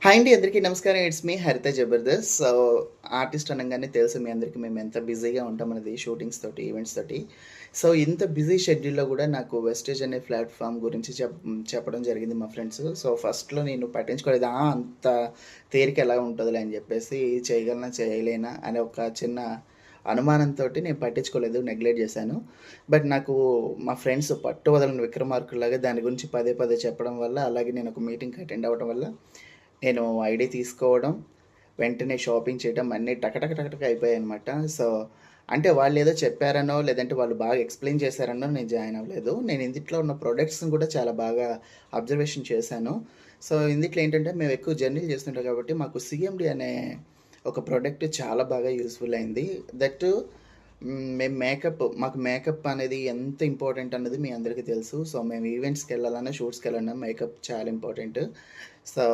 Hi అండి. అందరికీ నమస్కారం. ఇట్స్ మీ హరిత జబర్దస్త్. సో, ఆర్టిస్ట్ అనంగానే తెలుసు మీ అందరికీ మేము ఎంత బిజీగా ఉంటామనేది షూటింగ్స్ తోటి, ఈవెంట్స్ తోటి. సో, ఇంత బిజీ షెడ్యూల్‌లో గూడా నాకు వెస్టేజ్ అనే ప్లాట్‌ఫార్మ్ గురించి చెప్పడం జరిగింది మా ఫ్రెండ్స్. సో, ఫస్ట్‌లో నేను పట్టించుకోలేదు. అంత తేలిక ఎలా ఉంటదిలే అని జెప్పేసి చేయగలనా, చేయలేనా అనే ఒక చిన్న అనుమానంతోటి నేను పట్టించుకోలేదు. నెగ్లెక్ట్ జేశాను. బట్ నాకు మా ఫ్రెండ్స్ పట్టు వదలని విక్రమార్కుల్లాగా దాని గురించి పదే పదే చెప్పడం వల్ల, అలాగే నేను ఒక మీటింగ్‌కి అటెండ్ అవ్వడం వల్ల నేను ఐడీ తీసుకోవడం, వెంటనే షాపింగ్ చేయడం అన్నీ టక అయిపోయాయనమాట. సో, అంటే వాళ్ళేదో చెప్పారనో, లేదంటే వాళ్ళు బాగా ఎక్స్‌ప్లెయిన్ చేశారనో నేను జాయిన్ అవ్వలేదు. నేను ఇందిట్లో ఉన్న ప్రొడక్ట్స్‌ని కూడా చాలా బాగా అబ్జర్వేషన్ చేశాను. సో, ఇందిట్లో ఏంటంటే మేము ఎక్కువ జర్నీలు చేస్తుంటాం కాబట్టి మాకు సీఎండీ అనే ఒక ప్రొడక్ట్ చాలా బాగా యూజ్‌ఫుల్ అయింది. దట్ మేము మాకు మేకప్ అనేది ఎంత ఇంపార్టెంట్ అన్నది మీ అందరికీ తెలుసు. సో, మేము ఈవెంట్స్‌కెళ్ళాలన్నా, షూట్స్‌కెళ్ళాలన్నా మేకప్ చాలా ఇంపార్టెంట్. సో